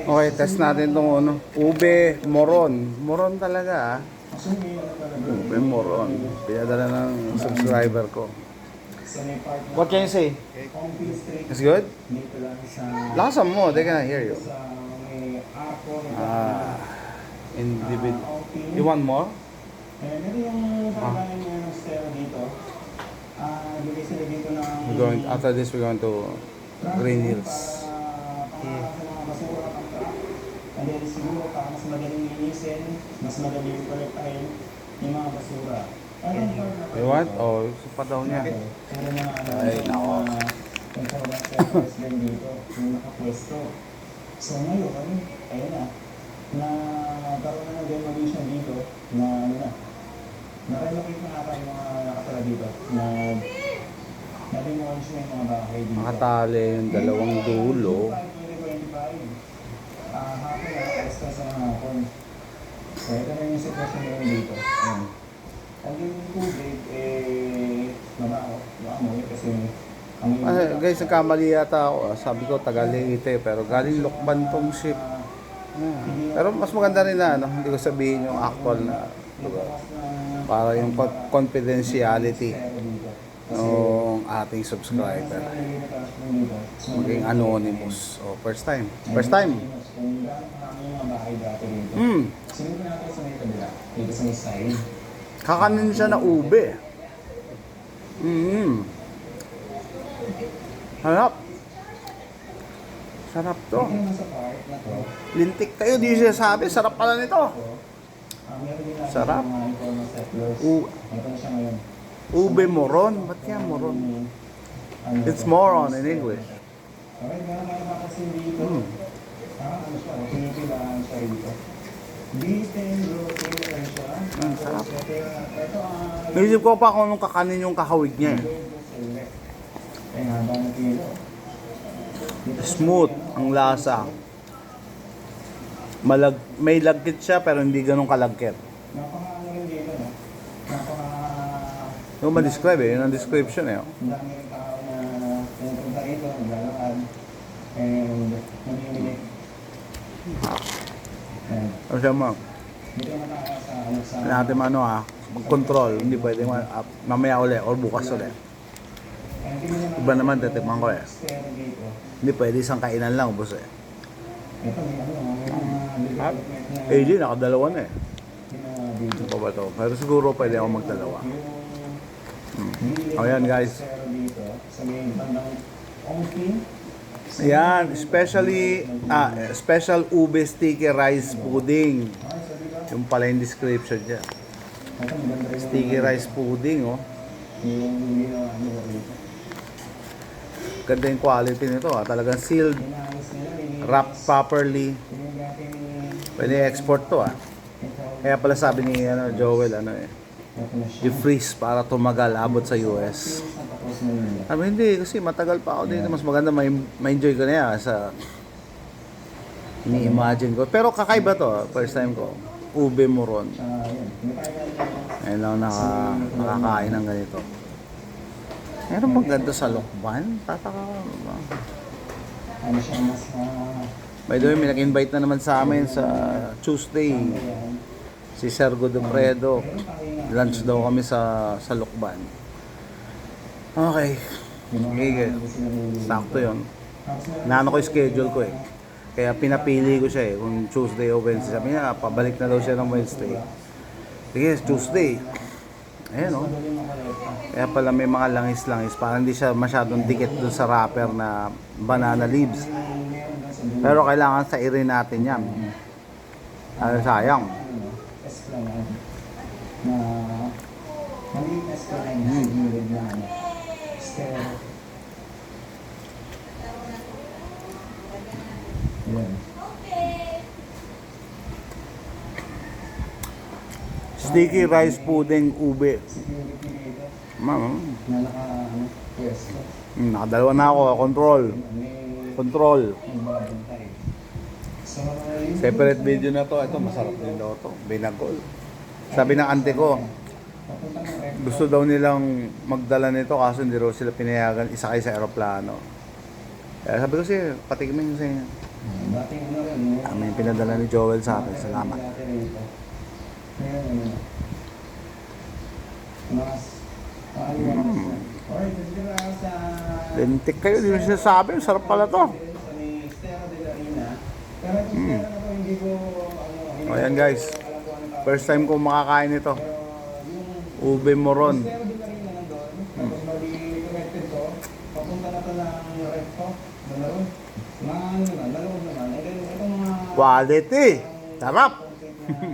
Okay, test natin itong ano, ube moron. Moron talaga ah. Ube moron. Pinadala ng subscriber ko. What can you say? It's good? Lasa mo, they can hear you. Ah, individual. You want more? We're going, after this, we're going to Green Hills. And then siguro para mas madaling linisin, mas madaling kolektahin yung mga basura. You want? Oh, supa daw niya. Ay, nako. Yung karabang service din dito, yung nakapwesto. So ngayon, ayun na, nagkaroon na ng demolition dito, na ano na, na-relocate na ata yung mga nakatala dito, na-demolish na yung mga bahay dito. Nakatali yung dalawang dulo. Hapon na, alas ka sa hapon. So, ito na yung sitwasyon ngayon dito. Ang yung tubig, mabaho kasi Guys, nagkamali yata ako. Sabi ko, taga Leyte, pero galing Lokban tong ship. Pero mas maganda rin na, hindi ko sabihin yung actual na lugar. Para yung confidentiality ng ating subscriber. Maging anonymous. Oh, first time. First time. Kakanin siya na ube. Harap. Sarap to. Lintik kayo, di siya sabi. Sarap pala nito. Sarap. Ube moron. Ba't kaya moron? It's moron in English. Sarap. Naisip ko pa kung anong kakanin yung kahawig niya. Smooth ang lasa. May lagkit siya pero hindi ganun kalagkit. Yung ma-describe yun ang description eh. Ano siya mo? Natin mag-control. Hindi pwede mamaya ulit or bukas ulit. Iba naman, titikman ko eh. Hindi pwede isang kainan lang, ubos eh. AJ, nakadalawa na eh. Ano pa ba ito? Pero siguro pwede ako magdalawa. Ayan guys. Ayan, special ube sticky rice pudding. Yung pala yung description niya. Sticky rice pudding, oh. Ganda yung quality nito, ah. Talagang sealed, wrapped properly. Pwede export to, ah. Kaya pala sabi ni Joel, i-freeze para tumagal, abot sa US. Hindi, kasi matagal pa ako dito. Mas maganda ma-enjoy ko na yan sa ini-imagine ko. Pero kakaiba to, first time ko. Ube moron. Ayun lang nakakain ng ganito. Meron bang ganda sa Lokban? Tataka ko ba? By the way, may nag-invite na naman sa amin sa Tuesday. Si Sir Godofredo. Lunch daw kami sa Lokban. Okay. Okay. Sakto yun. Naano ko yung schedule ko eh. Kaya pinapili ko siya eh. Kung Tuesday o Wednesday. Sabi niya, pabalik na daw siya ng Wednesday. Sige, Tuesday. Ayan o. Kaya pala may mga langis-langis. Para hindi siya masyadong dikit doon sa wrapper na banana leaves. Pero kailangan sairin natin yan. Sayang. Sticky rice pudding ube. Nakadalawa na ako. Control. Separate video na to. Ito masarap din daw to. Binagol. Sabi ng ante ko, gusto daw nilang magdala nito kaso hindi raw sila pinayagan isakay sa aeroplano. Kaya sabi ko siya, patikimin ko sa inyo. Dating ano rin, Ano yung pinadala ni Joel sa atin. Salamat. Ngayon, mas maaliwalas na. Alright, let's go sa... Lentik kayo, di mo sinasabi. Sarap pala to. Sa ni Stella de la Rina. Pero itong Stella na to, hindi ko... O yan guys. First time ko makakain ito. Ube moron. Stella de la Rina nandun. Tapos bali connected to. Papunta na to ng ref ko. Doon na ron. Maluwag naman. And then, itong mga... Quality. Sarap. concept na